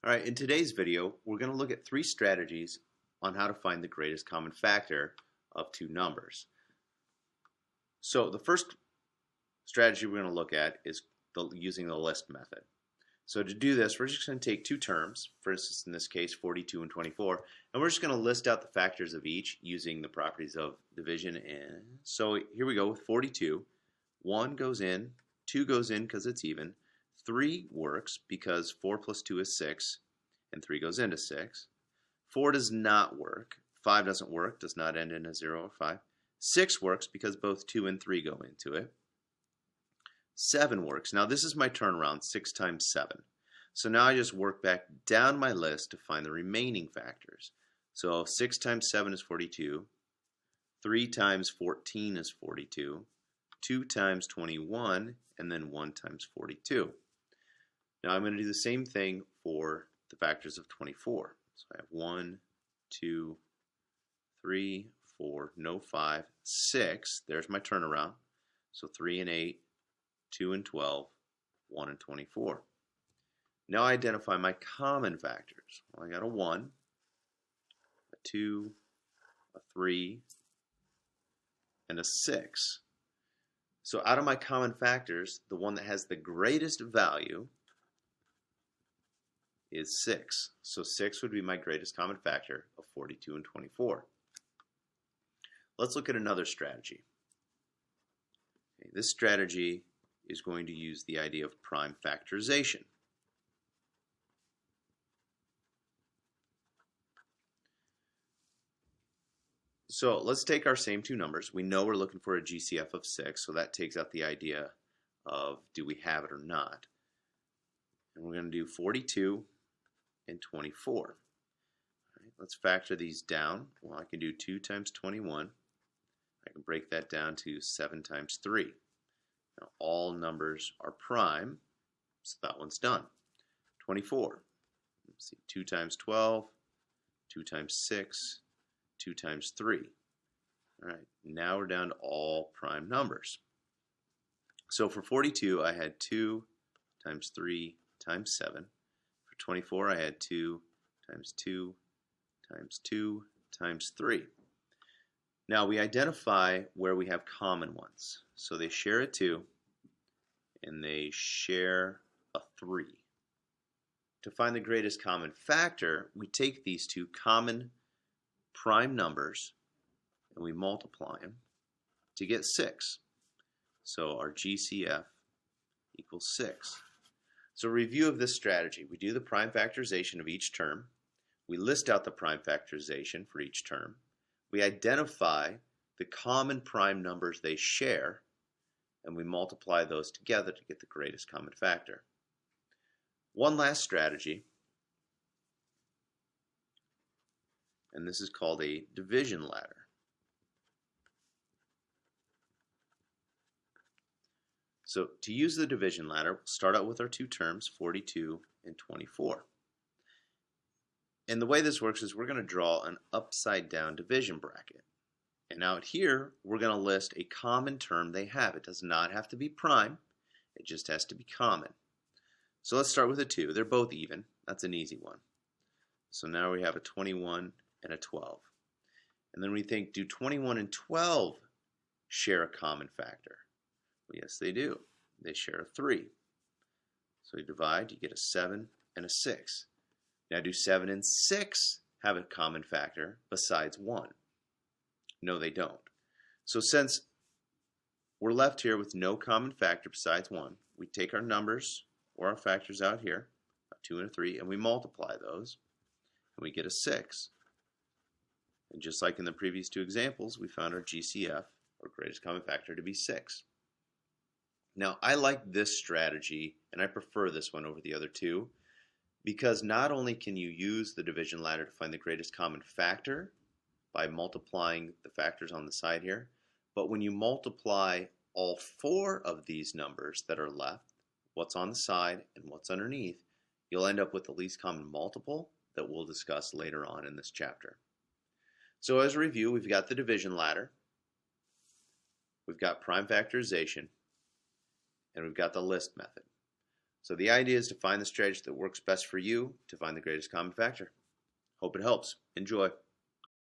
All right, in today's video, we're going to look at three strategies on how to find the greatest common factor of two numbers. So the first strategy we're going to look at is using the list method. So to do this, we're just going to take two terms, for instance in this case 42 and 24, and we're just going to list out the factors of each using the properties of division. And so here we go with 42. 1 goes in, 2 goes in because it's even, 3 works because 4 plus 2 is 6, and 3 goes into 6. 4 does not work. 5 doesn't work, does not end in a 0 or 5. 6 works because both 2 and 3 go into it. 7 works. Now this is my turnaround, 6 times 7. So now I just work back down my list to find the remaining factors. So 6 times 7 is 42. 3 times 14 is 42. 2 times 21, and then 1 times 42. Now I'm going to do the same thing for the factors of 24. So I have 1, 2, 3, 4, no 5, 6. There's my turnaround. So 3 and 8, 2 and 12, 1 and 24. Now I identify my common factors. Well, I got a 1, a 2, a 3, and a 6. So out of my common factors, the one that has the greatest value is 6. So 6 would be my greatest common factor of 42 and 24. Let's look at another strategy. Okay, this strategy is going to use the idea of prime factorization. So let's take our same two numbers. We know we're looking for a GCF of 6, so that takes out the idea of do we have it or not. And we're going to do 42 and 24. All right, let's factor these down. Well, I can do 2 times 21. I can break that down to 7 times 3. Now all numbers are prime, so that one's done. 24. Let's see, 2 times 12, 2 times 6, 2 times 3. All right, now we're down to all prime numbers. So for 42, I had 2 times 3 times 7. For 24, I had 2 times 2 times 2 times 3. Now we identify where we have common ones. So they share a 2 and they share a 3. To find the greatest common factor, we take these two common prime numbers and we multiply them to get 6. So our GCF equals 6. So a review of this strategy: we do the prime factorization of each term, we list out the prime factorization for each term, we identify the common prime numbers they share, and we multiply those together to get the greatest common factor. One last strategy, and this is called a division ladder. So to use the division ladder, we'll start out with our two terms, 42 and 24. And the way this works is we're going to draw an upside down division bracket. And out here, we're going to list a common term they have. It does not have to be prime, it just has to be common. So let's start with a 2. They're both even. That's an easy one. So now we have a 21 and a 12. And then we think, do 21 and 12 share a common factor? Well, yes, they do. They share a 3. So you divide, you get a 7 and a 6. Now do 7 and 6 have a common factor besides 1? No, they don't. So since we're left here with no common factor besides 1, we take our numbers or our factors out here, a 2 and a 3, and we multiply those, and we get a 6. And just like in the previous two examples, we found our GCF, or greatest common factor, to be 6. Now, I like this strategy, and I prefer this one over the other two, because not only can you use the division ladder to find the greatest common factor by multiplying the factors on the side here, but when you multiply all 4 of these numbers that are left, what's on the side and what's underneath, you'll end up with the least common multiple that we'll discuss later on in this chapter. So as a review, we've got the division ladder, we've got prime factorization, and we've got the list method. So the idea is to find the strategy that works best for you to find the greatest common factor. Hope it helps. Enjoy.